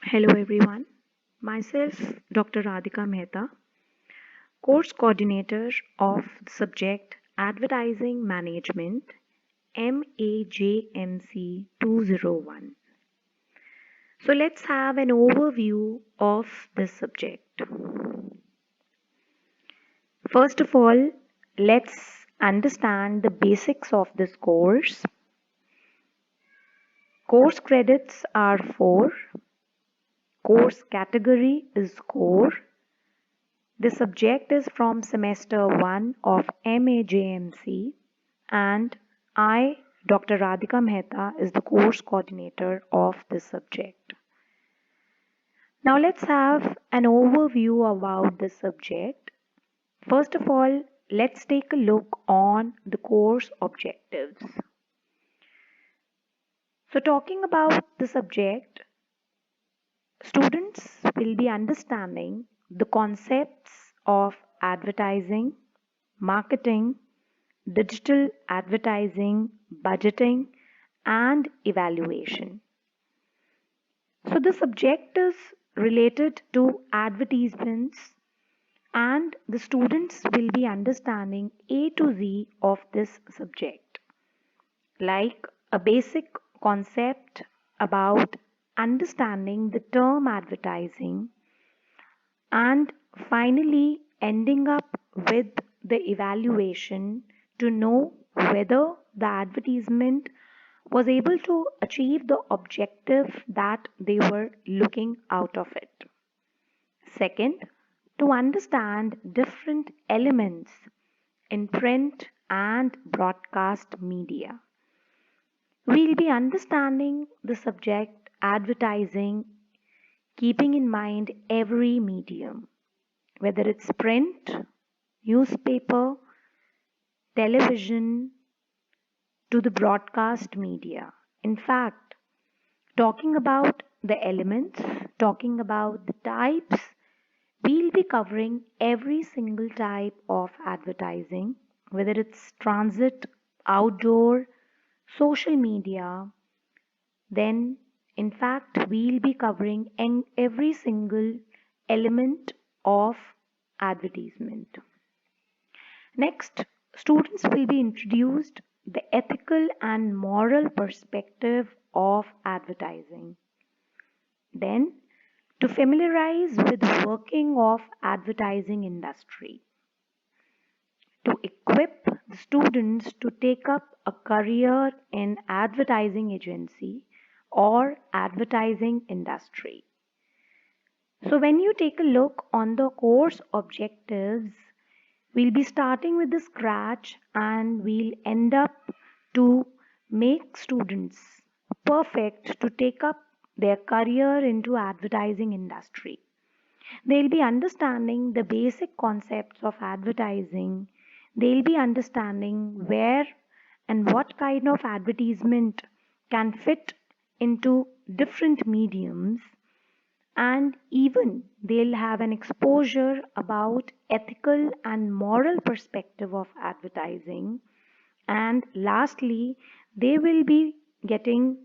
Hello everyone, myself Dr. Radhika Mehta, course coordinator of the subject Advertising Management MAJMC 201. So let's have an overview of this subject. First of all, let's understand the basics of this course. Course credits are 4. Course category is core. The subject is from semester 1 of MAJMC and I, Dr. Radhika Mehta, is the course coordinator of this subject. Now let's have an overview about this subject. First of all, let's take a look on the course objectives. So talking about the subject, students will be understanding the concepts of advertising, marketing, digital advertising, budgeting, and evaluation. So the subject is related to advertisements and the students will be understanding A to Z of this subject, like a basic concept about understanding the term advertising and finally ending up with the evaluation to know whether the advertisement was able to achieve the objective that they were looking out of it. Second, to understand different elements in print and broadcast media. We'll be understanding the subject advertising, keeping in mind every medium, whether it's print, newspaper, television, to the broadcast media. In fact, talking about the elements, talking about the types, we'll be covering every single type of advertising, whether it's transit, outdoor, social media, then in fact we'll be covering every single element of advertisement. Next, students will be introduced the ethical and moral perspective of advertising. Then, to familiarize with the working of advertising industry. To equip the students to take up a career in advertising agency or advertising industry. So when you take a look on the course objectives, we'll be starting with the scratch and we'll end up to make students perfect to take up their career into advertising industry. They'll be understanding the basic concepts of advertising. They'll be understanding where and what kind of advertisement can fit into different mediums, and even they'll have an exposure about ethical and moral perspective of advertising, and lastly they will be getting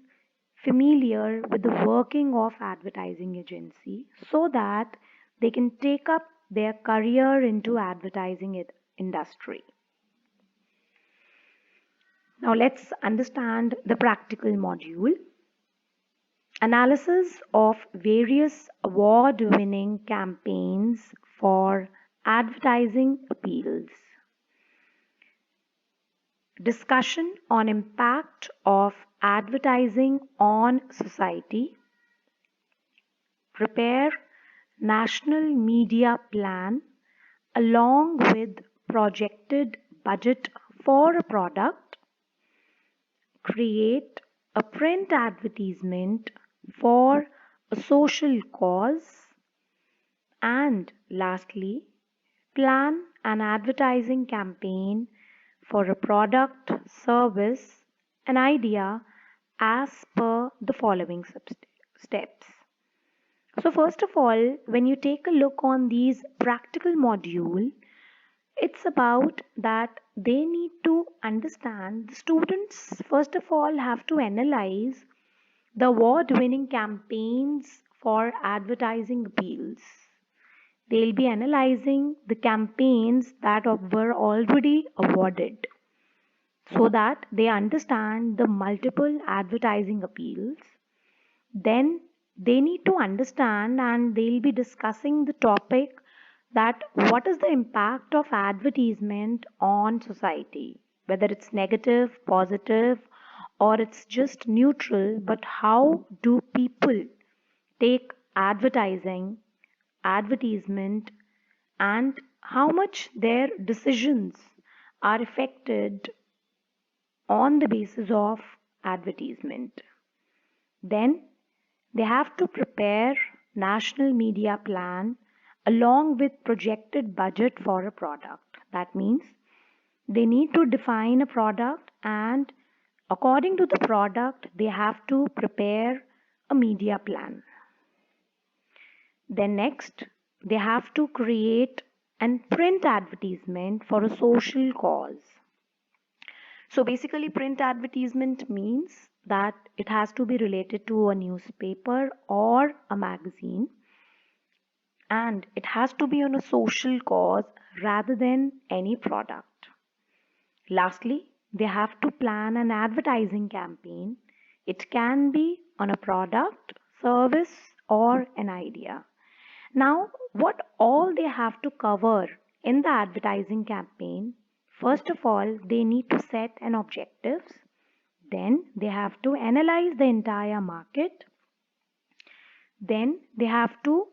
familiar with the working of advertising agency so that they can take up their career into advertising industry. Now let's understand the practical module. Analysis of various award-winning campaigns for advertising appeals. Discussion on impact of advertising on society. Prepare national media plan along with projected budget for a product. Create a print advertisement for a social cause, and lastly, plan an advertising campaign for a product, service, an idea as per the following steps. So first of all, when you take a look on these practical module, it's about that they need to understand, the students first of all have to analyze the award winning campaigns for advertising appeals. They'll be analyzing the campaigns that were already awarded so that they understand the multiple advertising appeals. Then they need to understand and they'll be discussing the topic that what is the impact of advertisement on society, whether it's negative, positive, or it's just neutral, but how do people take advertisement, and how much their decisions are affected on the basis of advertisement. Then they have to prepare national media plan along with projected budget for a product. That means they need to define a product, and according to the product they have to prepare a media plan. Then next they have to create and print advertisement for a social cause. So basically print advertisement means that it has to be related to a newspaper or a magazine, and it has to be on a social cause rather than any product. Lastly, they have to plan an advertising campaign. It can be on a product, service, or an idea. Now, what all they have to cover in the advertising campaign? First of all, they need to set an objectives. Then they have to analyze the entire market. Then they have to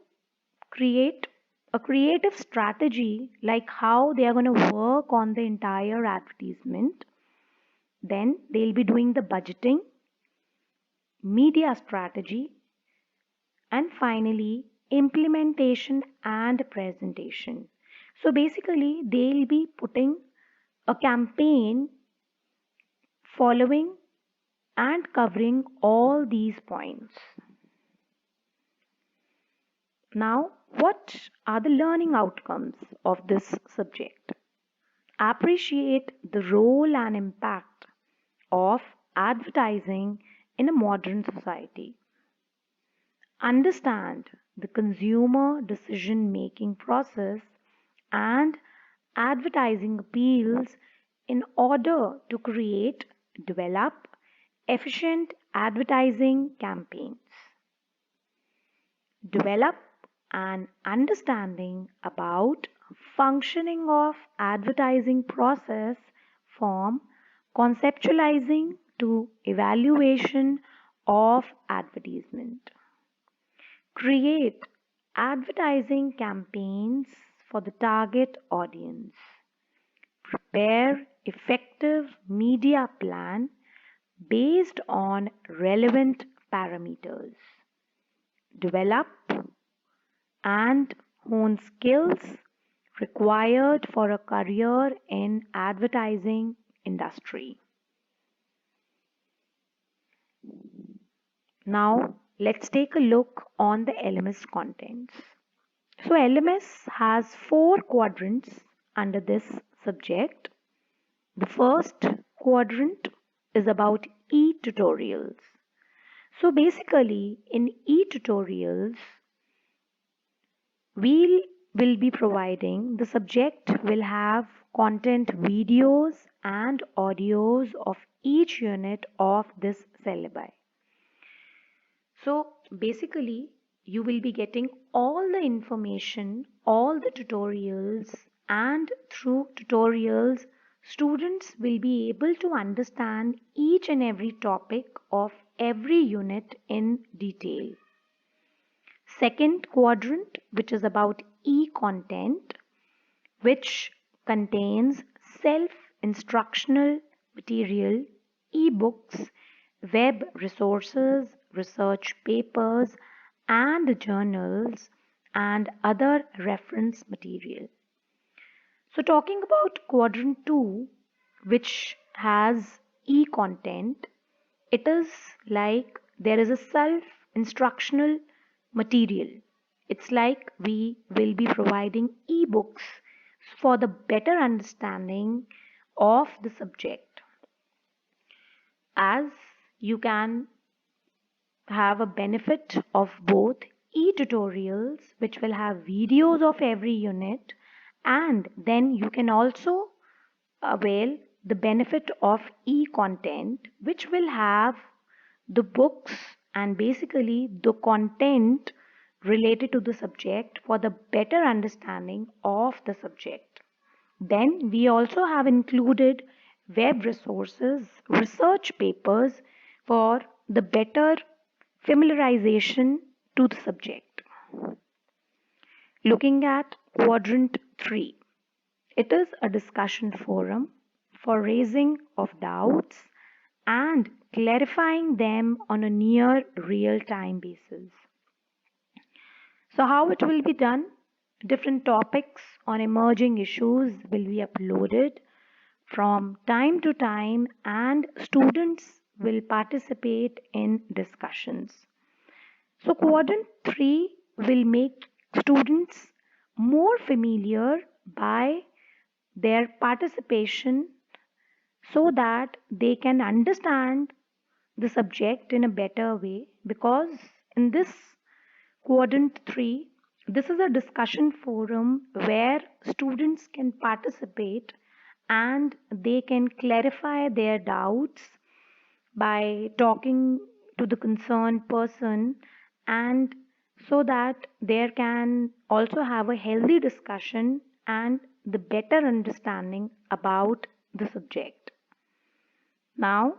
create a creative strategy like how they are going to work on the entire advertisement. Then they'll be doing the budgeting, media strategy, and finally implementation and presentation. So basically they'll be putting a campaign following and covering all these points. Now, what are the learning outcomes of this subject? Appreciate the role and impact of advertising in a modern society. Understand the consumer decision making process and advertising appeals in order to develop efficient advertising campaigns. Develop an understanding about functioning of advertising process from conceptualizing to evaluation of advertisement. Create advertising campaigns for the target audience. Prepare effective media plan based on relevant parameters. Develop and hone skills required for a career in advertising industry. Now let's take a look on the LMS contents. So LMS has 4 quadrants under this subject. The first quadrant is about e-tutorials. So basically in e-tutorials we will be providing, the subject will have content videos and audios of each unit of this syllabi. So basically you will be getting all the information, all the tutorials, and through tutorials students will be able to understand each and every topic of every unit in detail. Second quadrant, which is about e-content, which contains self-instructional material, e-books, web resources, research papers, and journals, and other reference material. So talking about quadrant 2, which has e-content, it is like there is a self-instructional material. It's like we will be providing e-books for the better understanding of the subject. As you can have a benefit of both e-tutorials which will have videos of every unit, and then you can also avail the benefit of e-content which will have the books and basically the content related to the subject for the better understanding of the subject. Then we also have included web resources, research papers for the better familiarization to the subject. Looking at quadrant 3, it is a discussion forum for raising of doubts and clarifying them on a near real-time basis. So how it will be done? Different topics on emerging issues will be uploaded from time to time and students will participate in discussions. So quadrant 3 will make students more familiar by their participation so that they can understand the subject in a better way, because in this quadrant 3, this is a discussion forum where students can participate and they can clarify their doubts by talking to the concerned person, and so that there can also have a healthy discussion and the better understanding about the subject. Now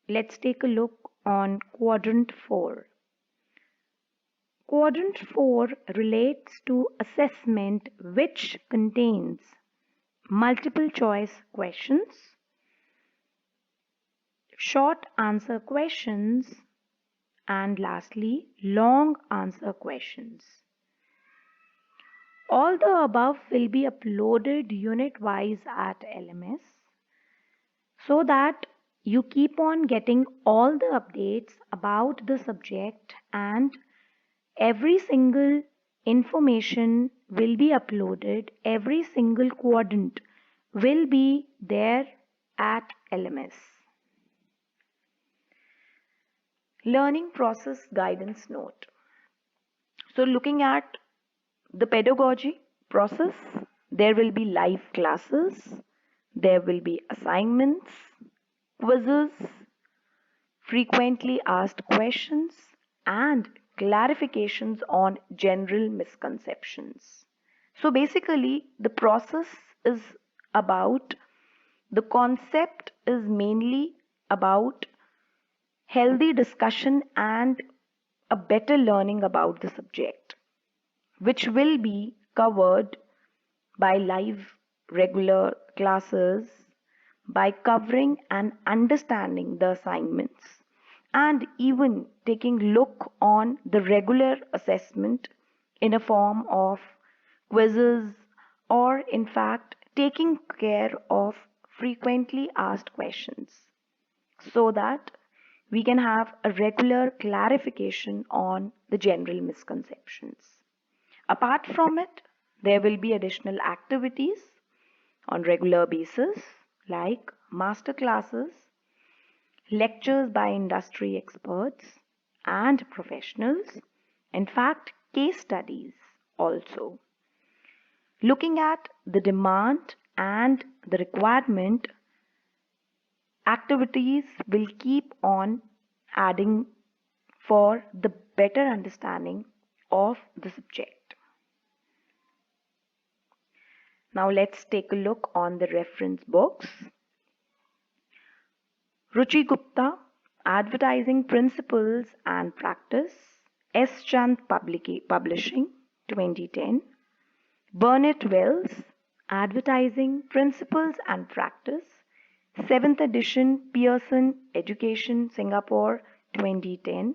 let's take a look on quadrant 4. Quadrant 4 relates to assessment which contains multiple choice questions, short answer questions, and lastly long answer questions. All the above will be uploaded unit wise at LMS so that you keep on getting all the updates about the subject, and every single information will be uploaded, every single quadrant will be there at LMS. Learning process guidance note. So looking at the pedagogy process, there will be live classes, there will be assignments, quizzes, frequently asked questions, and clarifications on general misconceptions. So basically, the process is about, the concept is mainly about healthy discussion and a better learning about the subject, which will be covered by live regular classes, by covering and understanding the assignments, and even taking look on the regular assessment in a form of quizzes, or in fact taking care of frequently asked questions, so that we can have a regular clarification on the general misconceptions. Apart from it, there will be additional activities on regular basis like master classes, lectures by industry experts and professionals, in fact case studies also. Looking at the demand and the requirement, activities will keep on adding for the better understanding of the subject. Now let's take a look on the reference books. Ruchi Gupta, Advertising Principles and Practice, S. Chand Publishing, 2010. Burnett Wells, Advertising Principles and Practice, 7th edition, Pearson Education, Singapore, 2010.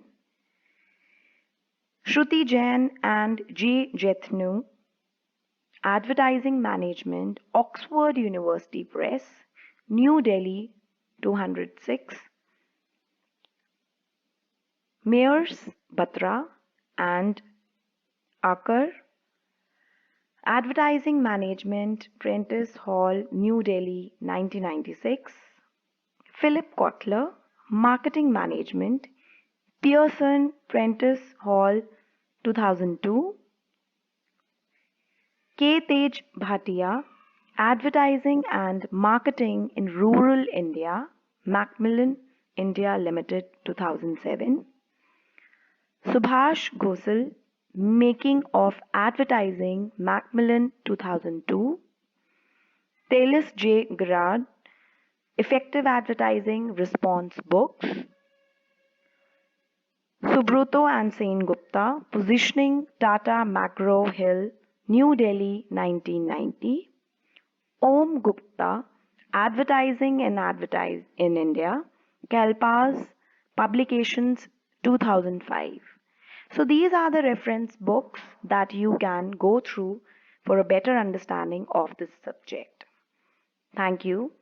Shruti Jain and J. Jethnu, Advertising Management, Oxford University Press, New Delhi, 206. Mayers, Batra and ICAR, Advertising Management, Prentice Hall, New Delhi, 1996. Philip Kotler, Marketing Management, Pearson, Prentice Hall, 2002. K. Tej Bhatia, Advertising and Marketing in Rural India, Macmillan India Limited, 2007. Subhash Ghosal, Making of Advertising, Macmillan, 2002. Telis J. Garad, Effective Advertising Response Books. Subroto and Sen Gupta, Positioning Tata Macro Hill, New Delhi, 1990. Om Gupta, Advertising and Advertise in India, Kalpas Publications, 2005. So these are the reference books that you can go through for a better understanding of this subject. Thank you.